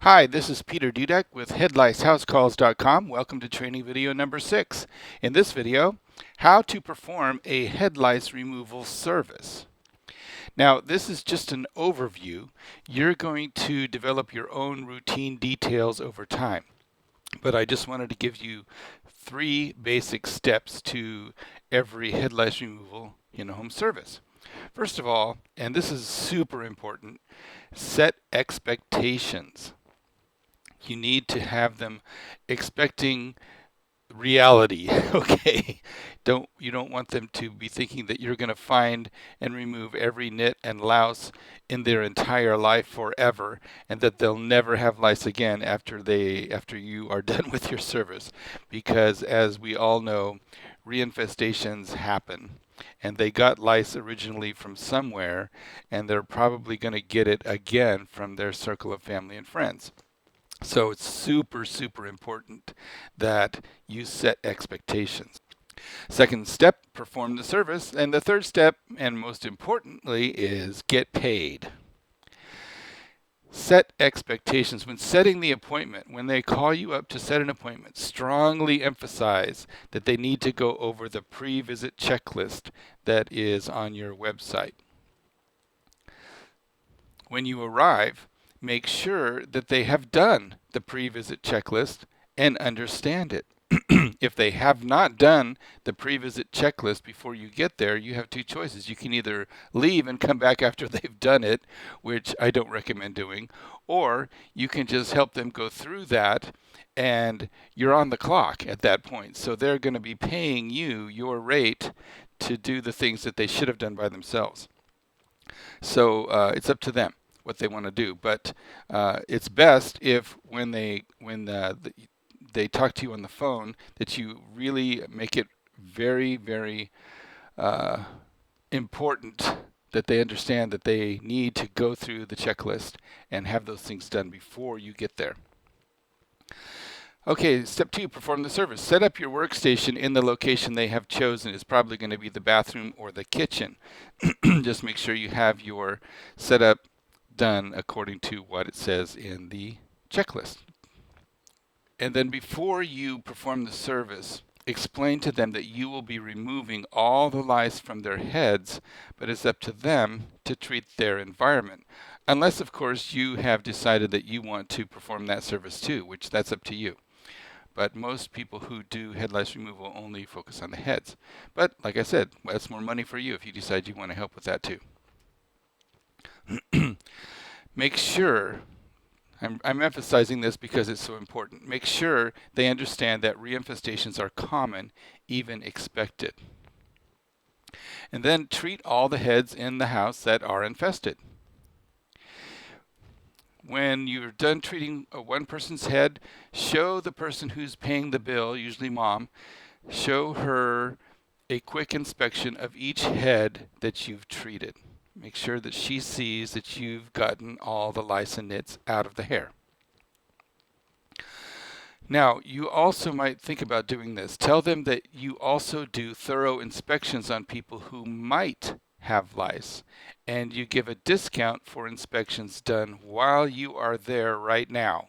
Hi, this is Peter Dudek with HeadLiceHouseCalls.com. Welcome to training video number 6. In this video, how to perform a head lice removal service. Now, this is just an overview. You're going to develop your own routine details over time. But I just wanted to give you 3 basic steps to every head lice removal in-home service. First of all, and this is super important, set expectations. You need to have them expecting reality. Okay, you don't want them to be thinking that you're going to find and remove every nit and louse in their entire life forever, and that they'll never have lice again after you are done with your service. Because as we all know, reinfestations happen. And they got lice originally from somewhere, and they're probably going to get it again from their circle of family and friends. So it's super, super important that you set expectations. Second step, perform the service. And the third step, and most importantly, is get paid. Set expectations. When setting the appointment, when they call you up to set an appointment, strongly emphasize that they need to go over the pre-visit checklist that is on your website. When you arrive, make sure that they have done the pre-visit checklist and understand it. If they have not done the pre-visit checklist before you get there, you have 2 choices. You can either leave and come back after they've done it, which I don't recommend doing, or you can just help them go through that, and you're on the clock at that point. So they're going to be paying you your rate to do the things that they should have done by themselves. So it's up to them what they want to do. But it's best if when they talk to you on the phone, that you really make it very, very important that they understand that they need to go through the checklist and have those things done before you get there. Okay, step 2, perform the service. Set up your workstation in the location they have chosen. It's probably going to be the bathroom or the kitchen. Just make sure you have your setup done according to what it says in the checklist. And then before you perform the service, explain to them that you will be removing all the lice from their heads, but it's up to them to treat their environment. Unless, of course, you have decided that you want to perform that service too, which that's up to you. But most people who do head lice removal only focus on the heads. But like I said, that's more money for you if you decide you want to help with that too. Make sure, I'm emphasizing this because it's so important, make sure they understand that reinfestations are common, even expected. And then treat all the heads in the house that are infested. When you're done treating one person's head, show the person who's paying the bill, usually mom, show her a quick inspection of each head that you've treated. Make sure that she sees that you've gotten all the lice and nits out of the hair. Now, you also might think about doing this. Tell them that you also do thorough inspections on people who might have lice, and you give a discount for inspections done while you are there right now.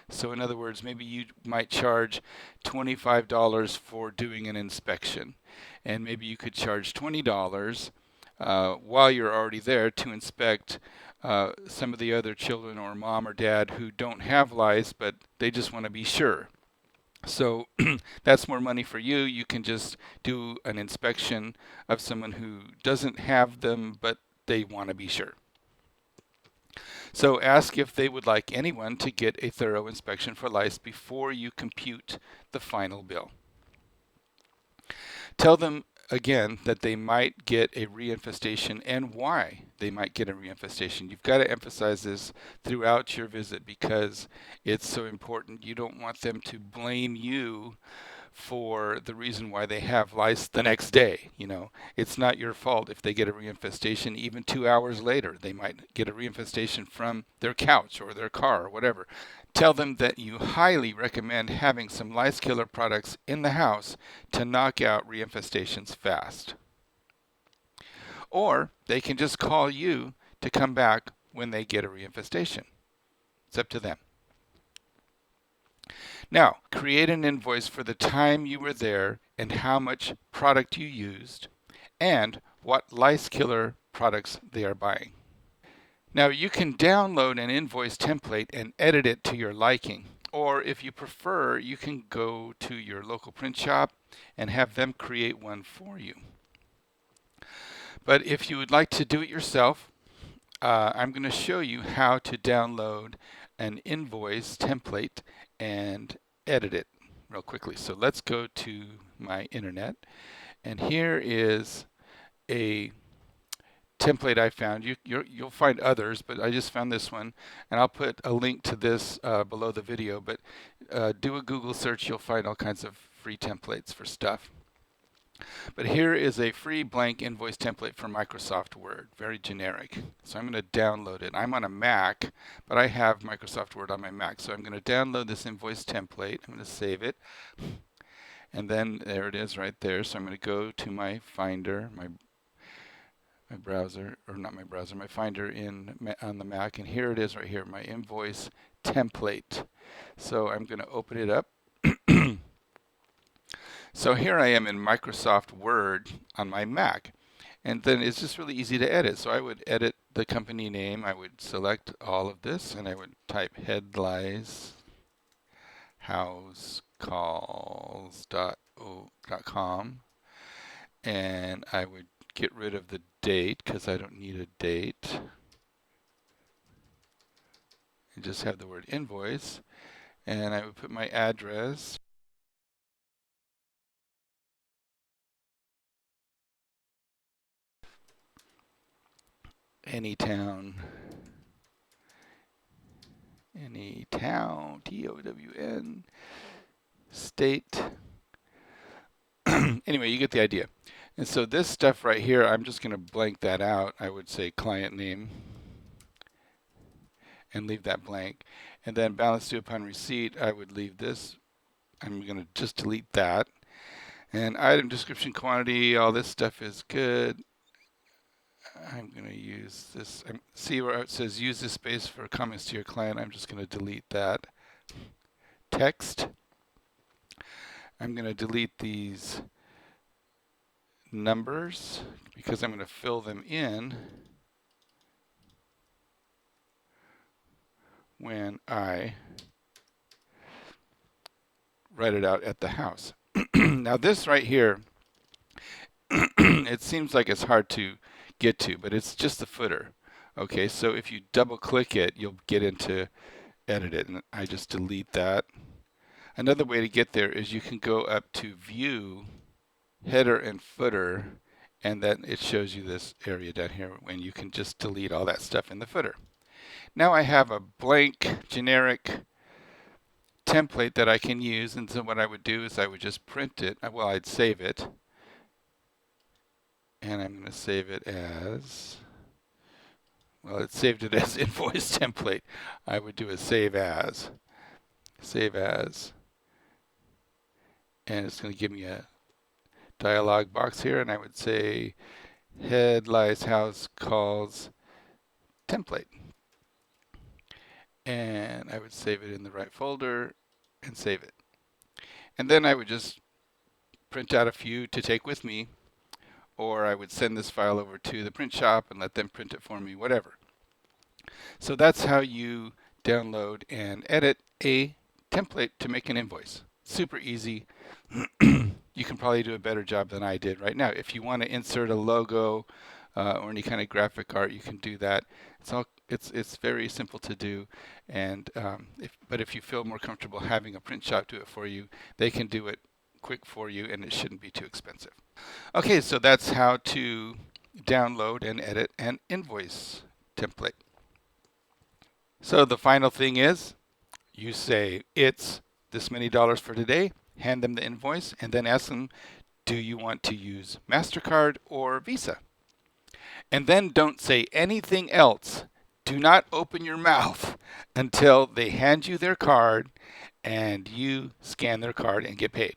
So in other words, maybe you might charge $25 for doing an inspection, and maybe you could charge $20 while you're already there to inspect some of the other children or mom or dad who don't have lice, but they just want to be sure. So that's more money for you. You can just do an inspection of someone who doesn't have them, but they want to be sure. So ask if they would like anyone to get a thorough inspection for lice before you compute the final bill. Tell them again that they might get a reinfestation and why they might get a reinfestation. You've got to emphasize this throughout your visit because it's so important. You don't want them to blame you for the reason why they have lice the next day. It's not your fault if they get a reinfestation even 2 hours later. They might get a reinfestation from their couch or their car or whatever. Tell them that you highly recommend having some Licekiller products in the house to knock out reinfestations fast. Or they can just call you to come back when they get a reinfestation. It's up to them. Now, create an invoice for the time you were there and how much product you used and what Licekiller products they are buying. Now, you can download an invoice template and edit it to your liking. Or if you prefer, you can go to your local print shop and have them create one for you. But if you would like to do it yourself, I'm going to show you how to download an invoice template and edit it real quickly. So let's go to my internet, and here is a template I found. You'll find others, but I just found this one, and I'll put a link to this below the video. But do a Google search, you'll find all kinds of free templates for stuff. But here is a free blank invoice template for Microsoft Word, very generic. So I'm going to download it. I'm on a Mac, but I have Microsoft Word on my Mac. So I'm going to download this invoice template. I'm going to save it. And then there it is right there. So I'm going to go to my Finder, my browser, or not my browser, my Finder on the Mac. And here it is right here, my invoice template. So I'm going to open it up. So here I am in Microsoft Word on my Mac. And then it's just really easy to edit. So I would edit the company name. I would select all of this, and I would type HeadLiceHouseCalls.com. And I would get rid of the date because I don't need a date. And just have the word invoice. And I would put my address. Any town, TOWN, state. Anyway, you get the idea. And so this stuff right here, I'm just going to blank that out. I would say client name and leave that blank. And then balance due upon receipt, I would leave this. I'm going to just delete that. And item description, quantity, all this stuff is good. I'm going to use this. See where it says use this space for comments to your client. I'm just going to delete that. Text. I'm going to delete these numbers because I'm going to fill them in when I write it out at the house. Now this right here, it seems like it's hard to get to, but it's just the footer. Okay, so if you double click it, you'll get into edit it, and I just delete that. Another way to get there is you can go up to view, header and footer, and then it shows you this area down here when you can just delete all that stuff in the footer. Now I have a blank generic template that I can use, and so what I would do is I would just print it. Well, I'd save it, and I'm going to save it as, well, it saved it as invoice template. I would do a save as, and it's going to give me a dialog box here, and I would say HeadLiceHouseCalls template. And I would save it in the right folder and save it. And then I would just print out a few to take with me, or I would send this file over to the print shop and let them print it for me, whatever. So that's how you download and edit a template to make an invoice. Super easy. You can probably do a better job than I did right now. If you want to insert a logo or any kind of graphic art, you can do that. It's very simple to do, and but if you feel more comfortable having a print shop do it for you, they can do it quick for you, and it shouldn't be too expensive. Okay, so that's how to download and edit an invoice template. So the final thing is, you say it's this many dollars for today, hand them the invoice, and then ask them, do you want to use MasterCard or Visa? And then don't say anything else. Do not open your mouth until they hand you their card and you scan their card and get paid.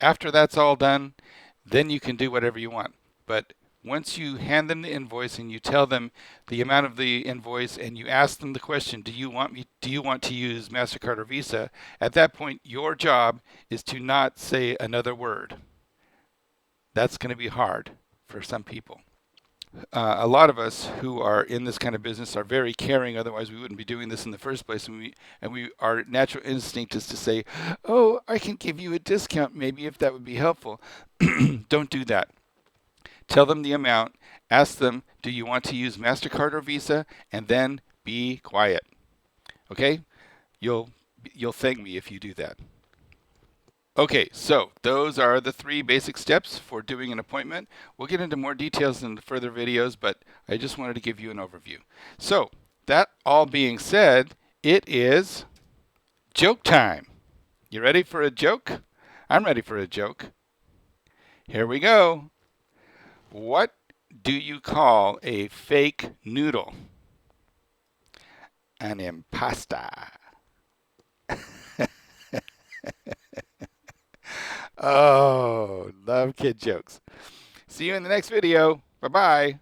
After that's all done, then you can do whatever you want. But once you hand them the invoice and you tell them the amount of the invoice and you ask them the question, do you want to use MasterCard or Visa? At that point, your job is to not say another word. That's going to be hard for some people. A lot of us who are in this kind of business are very caring. Otherwise, we wouldn't be doing this in the first place. Our natural instinct is to say, "Oh, I can give you a discount, maybe if that would be helpful." Don't do that. Tell them the amount. Ask them, "Do you want to use MasterCard or Visa?" And then be quiet. Okay? You'll thank me if you do that. Okay, so those are the 3 basic steps for doing an appointment. We'll get into more details in further videos, but I just wanted to give you an overview. So, that all being said, it is joke time. You ready for a joke? I'm ready for a joke. Here we go. What do you call a fake noodle? An impasta. Oh, love kid jokes. See you in the next video. Bye-bye.